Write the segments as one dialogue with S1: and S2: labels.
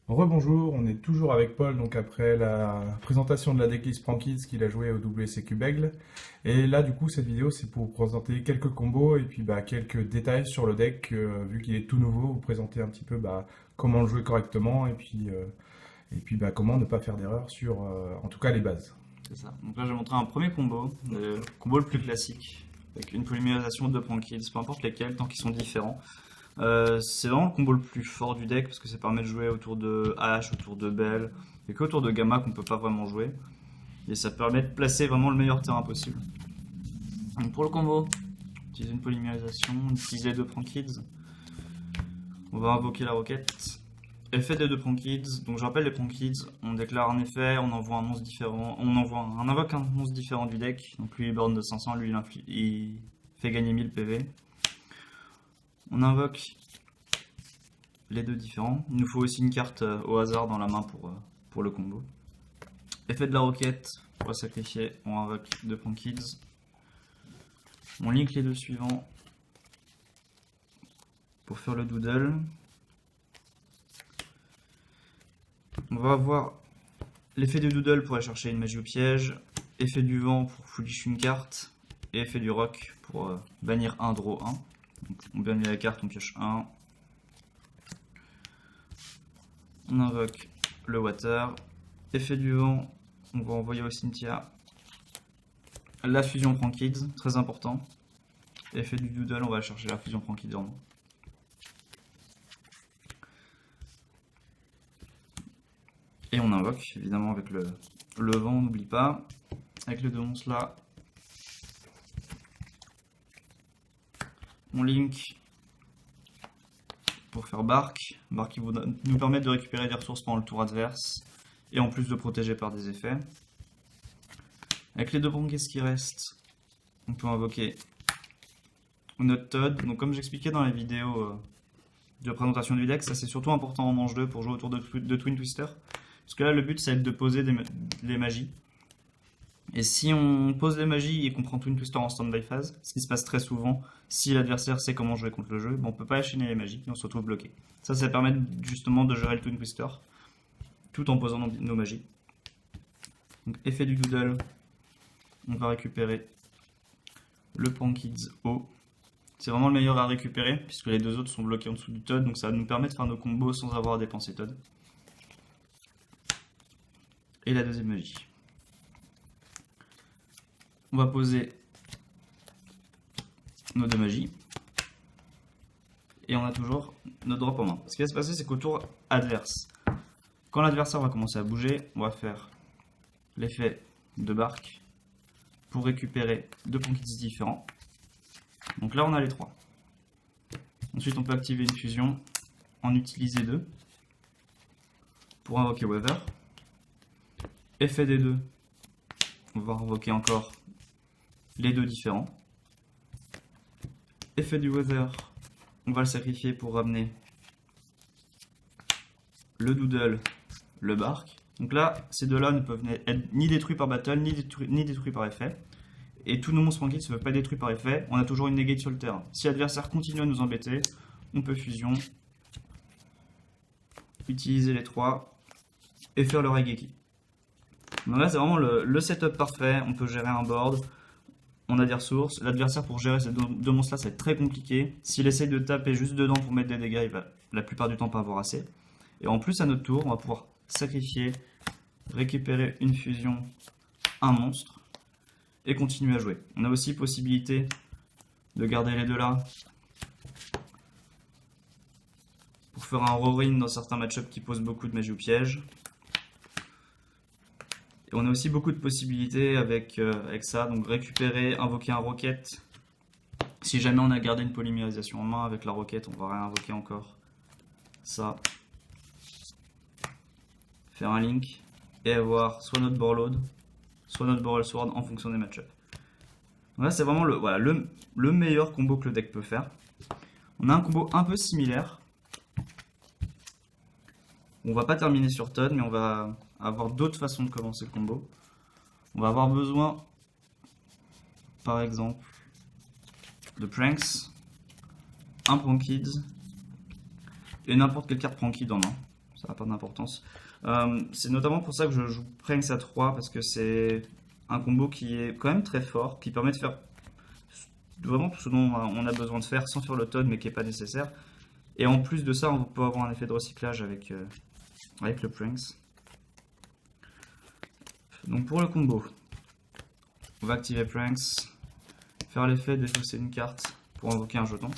S1: Rebonjour, on est toujours avec Paul, donc après la présentation de la decklist Prankids qu'il a joué au WCQ Bègle. Et là, du coup, cette vidéo, c'est pour vous présenter quelques combos et puis quelques détails sur le deck, vu qu'il est tout nouveau, vous présenter un petit peu comment le jouer correctement et puis comment ne pas faire d'erreur sur, en tout cas, les bases.
S2: C'est ça. Donc là, je vais montrer un premier combo, le combo le plus classique, avec une polymérisation de Prankids, peu importe lesquels, tant qu'ils sont différents. C'est vraiment le combo le plus fort du deck parce que ça permet de jouer autour de H, autour de Bell, et qu'autour de Gamma qu'on peut pas vraiment jouer. Et ça permet de placer vraiment le meilleur terrain possible. Donc pour le combo, utiliser une polymérisation, utiliser les deux Prankids. On va invoquer la roquette. Effet des deux Prankids. Donc je rappelle les Prankids, on déclare un effet, on envoie un monstre différent, on invoque un monstre différent du deck. Donc lui il burn de 500, lui il fait gagner 1000 PV. On invoque les deux différents. Il nous faut aussi une carte au hasard dans la main pour le combo. Effet de la roquette, on va sacrifier, on invoque deux Prankids. On link les deux suivants pour faire le doodle. On va avoir l'effet du doodle pour aller chercher une magie au piège, effet du vent pour foolish une carte, et effet du rock pour bannir un draw 1. Donc, on bannit la carte, on pioche 1. On invoque le water. Effet du vent, on va envoyer au cimetière la fusion Prankids, très important. Effet du doodle, on va aller chercher la fusion Prankids en main. Et on invoque, évidemment, avec le vent, on n'oublie pas. Avec les deux monstres là. On link pour faire bark. Bark qui va nous permettre de récupérer des ressources pendant le tour adverse. Et en plus de protéger par des effets. Avec les deux Prankids qui restent, on peut invoquer notre Todd. Donc comme j'expliquais dans la vidéo de présentation du deck, ça c'est surtout important en manche 2 pour jouer autour de Twin Twister. Parce que là le but c'est de poser les magies. Et si on pose les magies et qu'on prend Twin Twister en stand-by phase, ce qui se passe très souvent, si l'adversaire sait comment jouer contre le jeu, on peut pas enchaîner les magies et on se retrouve bloqué. Ça permet justement de gérer le Twin Twister tout en posant nos magies. Donc effet du doodle, on va récupérer le Prankids haut. C'est vraiment le meilleur à récupérer puisque les deux autres sont bloqués en dessous du Todd, donc ça va nous permettre de faire nos combos sans avoir à dépenser Todd. Et la deuxième magie. On va poser nos deux magies. Et on a toujours notre drop en main. Ce qui va se passer, c'est qu'au tour adverse, quand l'adversaire va commencer à bouger, on va faire l'effet de bark pour récupérer deux Prankids différents. Donc là, on a les trois. Ensuite, on peut activer une fusion, en utiliser deux pour invoquer Weather. Effet des deux, on va invoquer encore les deux différents. Effet du Weather, on va le sacrifier pour ramener le Doodle, le Bark. Donc là, ces deux-là ne peuvent être ni détruits par battle, ni détruits par effet. Et tous nos monstres Prankids ne peuvent pas être détruits par effet. On a toujours une negate sur le terrain. Si l'adversaire continue à nous embêter, on peut fusion, utiliser les trois et faire le Raigeki. Donc là, c'est vraiment le setup parfait. On peut gérer un board. On a des ressources. L'adversaire, pour gérer ces deux monstres-là, ça va être très compliqué. S'il essaye de taper juste dedans pour mettre des dégâts, il va la plupart du temps pas avoir assez. Et en plus, à notre tour, on va pouvoir sacrifier, récupérer une fusion, un monstre, et continuer à jouer. On a aussi possibilité de garder les deux là pour faire un roll-in dans certains match-ups qui posent beaucoup de magie ou piège. Et on a aussi beaucoup de possibilités avec ça, donc récupérer, invoquer un roquette. Si jamais on a gardé une polymérisation en main avec la roquette, on va réinvoquer encore ça. Faire un link et avoir soit notre Borload, soit notre Boral Sword en fonction des match-ups. Donc là c'est vraiment le meilleur combo que le deck peut faire. On a un combo un peu similaire. On va pas terminer sur Todd, mais on va avoir d'autres façons de commencer le combo. On va avoir besoin, par exemple, de Pranks, un Prankids et n'importe quelle carte Prankid en main. ça n'a pas d'importance. C'est notamment pour ça que je joue Pranks à 3, parce que c'est un combo qui est quand même très fort, qui permet de faire vraiment tout ce dont on a besoin de faire sans faire le Toad, mais qui n'est pas nécessaire. Et en plus de ça, on peut avoir un effet de recyclage avec le Pranks. Donc pour le combo, on va activer Pranks, faire l'effet de défausser une carte pour invoquer un jeton.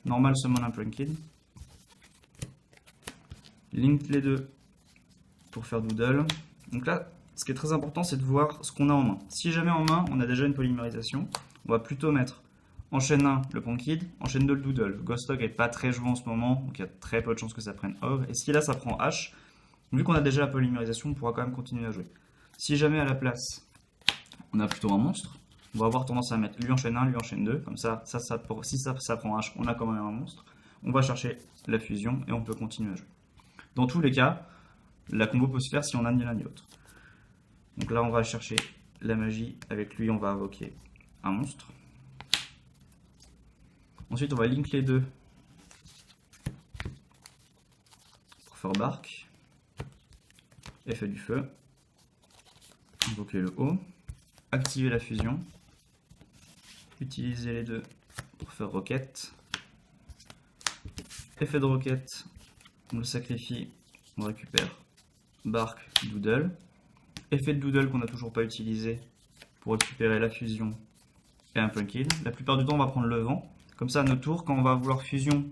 S2: Normal summon un Pranked. Link les deux pour faire Doodle. Donc là, ce qui est très important, c'est de voir ce qu'on a en main. Si jamais en main, on a déjà une polymérisation, on va plutôt mettre enchaîne 1 le Pranked, enchaîne 2 le Doodle. Ghost Log n'est pas très joué en ce moment, donc il y a très peu de chances que ça prenne Ogre. Et si là ça prend H, vu qu'on a déjà la polymérisation, on pourra quand même continuer à jouer. Si jamais à la place, on a plutôt un monstre, on va avoir tendance à mettre lui enchaîne 1, lui enchaîne 2, comme ça, si ça prend H, on a quand même un monstre. On va chercher la fusion et on peut continuer à jouer. Dans tous les cas, la combo peut se faire si on a ni l'un ni l'autre. Donc là, on va chercher la magie. Avec lui, on va invoquer un monstre. Ensuite, on va link les deux pour faire bark. Effet du feu. Invoquer le haut. Activer la fusion. Utiliser les deux pour faire roquette. Effet de roquette. On le sacrifie. On récupère bark, doodle. Effet de doodle qu'on n'a toujours pas utilisé pour récupérer la fusion et un Pranked. La plupart du temps, on va prendre le vent. Comme ça, à notre tour, quand on va vouloir fusion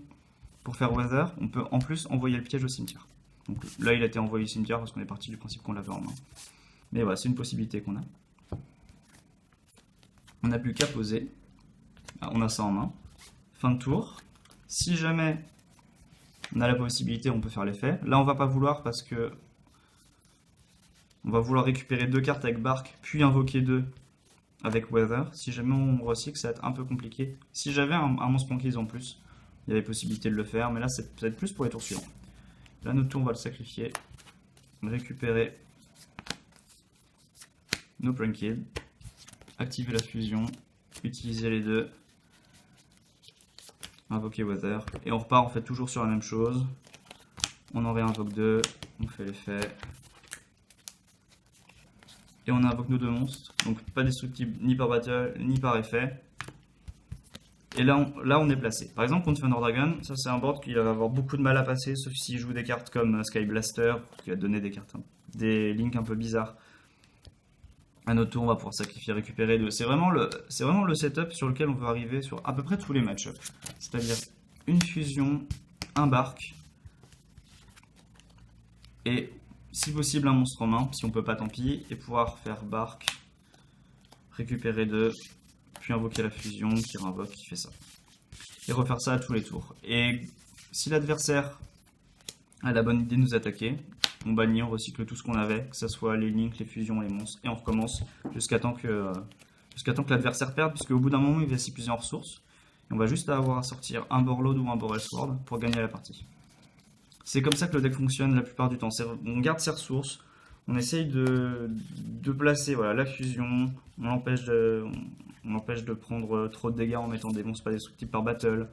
S2: pour faire weather, on peut en plus envoyer le piège au cimetière. Donc là, il a été envoyé au cimetière parce qu'on est parti du principe qu'on l'avait en main. Mais voilà, c'est une possibilité qu'on a. On n'a plus qu'à poser. On a ça en main. Fin de tour. Si jamais on a la possibilité, on peut faire l'effet. Là, on va pas vouloir parce que on va vouloir récupérer 2 cartes avec Bark, puis invoquer 2 avec Weather. Si jamais on recycle, ça va être un peu compliqué. Si j'avais un monstre Pranked en plus, il y avait possibilité de le faire, mais là, c'est peut-être plus pour les tours suivants. Là, notre tour, on va le sacrifier, récupérer nos Pranked, activer la fusion, utiliser les deux, invoquer Weather, et on repart en fait toujours sur la même chose. On en réinvoque 2, on fait l'effet. Et on invoque nos 2 monstres, donc pas destructible ni par battle ni par effet. Et là on est placé. Par exemple contre Thunder Dragon, ça c'est un board qui va avoir beaucoup de mal à passer, sauf s'il joue des cartes comme Sky Blaster, qui va donner des cartes, des links un peu bizarres. À notre tour, on va pouvoir sacrifier, récupérer 2. C'est vraiment le setup sur lequel on veut arriver sur à peu près tous les match-ups. C'est-à-dire une fusion, un bark, et si possible un monstre en main, si on peut pas tant pis, et pouvoir faire bark, récupérer 2, puis invoquer la fusion, qui réinvoque, qui fait ça. Et refaire ça à tous les tours. Et si l'adversaire a la bonne idée de nous attaquer, on bannit, on recycle tout ce qu'on avait, que ce soit les links, les fusions, les monstres, et on recommence jusqu'à temps que l'adversaire perde, puisque au bout d'un moment il va s'y plusieurs ressources, et on va juste avoir à sortir un Borlode ou un Borel Sword pour gagner la partie. C'est comme ça que le deck fonctionne la plupart du temps. On garde ses ressources, on essaye de placer voilà, la fusion, on l'empêche de prendre trop de dégâts en mettant des monstres pas destructibles par battle.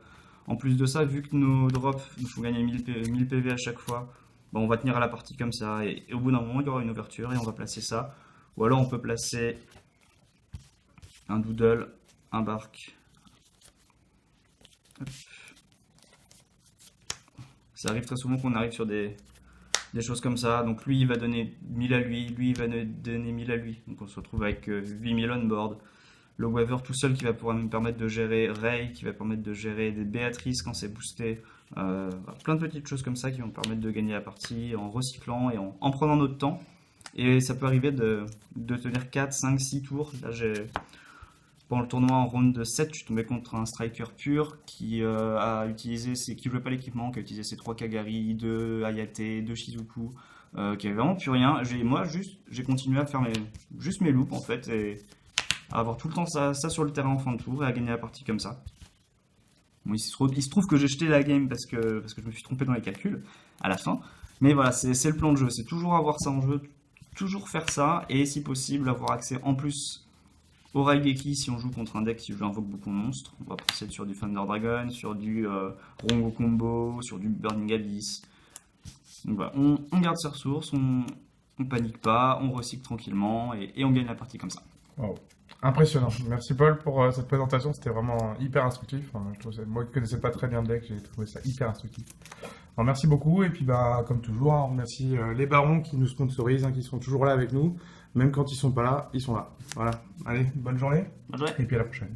S2: En plus de ça, vu que nos drops nous font gagner 1000 PV à chaque fois, bah on va tenir à la partie comme ça. Et au bout d'un moment, il y aura une ouverture et on va placer ça. Ou alors on peut placer un Doodle, un Bark. Hop. Ça arrive très souvent qu'on arrive sur des choses comme ça. Donc lui, il va donner 1000 à lui, lui, il va donner 1000 à lui. Donc on se retrouve avec 8000 on board. Le Weaver tout seul qui va pouvoir nous permettre de gérer Ray, qui va permettre de gérer des Béatrice quand c'est boosté. Plein de petites choses comme ça qui vont permettre de gagner la partie en recyclant et en prenant notre temps. Et ça peut arriver de tenir 4, 5, 6 tours. Là, pendant le tournoi en round de 7, je suis tombé contre un striker pur qui qui jouait pas l'équipement, qui a utilisé ses 3 Kagari, 2 Hayate, 2 Shizuku, qui avait vraiment plus rien. Moi, j'ai continué à faire juste mes loops en fait, et à avoir tout le temps ça sur le terrain en fin de tour et à gagner la partie comme ça. Bon, il se trouve que j'ai jeté la game parce que je me suis trompé dans les calculs à la fin. Mais voilà, c'est le plan de jeu, c'est toujours avoir ça en jeu, toujours faire ça, et si possible avoir accès en plus au Raigeki si on joue contre un deck qui invoque beaucoup de monstres. On va procéder sur du Thunder Dragon, sur du Rongo Combo, sur du Burning Abyss. Donc voilà, on garde ses ressources, on panique pas, on recycle tranquillement et on gagne la partie comme ça.
S1: Wow. Impressionnant. Merci Paul pour cette présentation, c'était vraiment hyper instructif. Moi qui ne connaissais pas très bien le deck, j'ai trouvé ça hyper instructif. Alors, merci beaucoup et puis bah, comme toujours, on remercie les barons qui nous sponsorisent, qui sont toujours là avec nous. Même quand ils sont pas là, ils sont là. Voilà. Allez, bonne journée
S2: Bonne journée.
S1: et puis à la prochaine.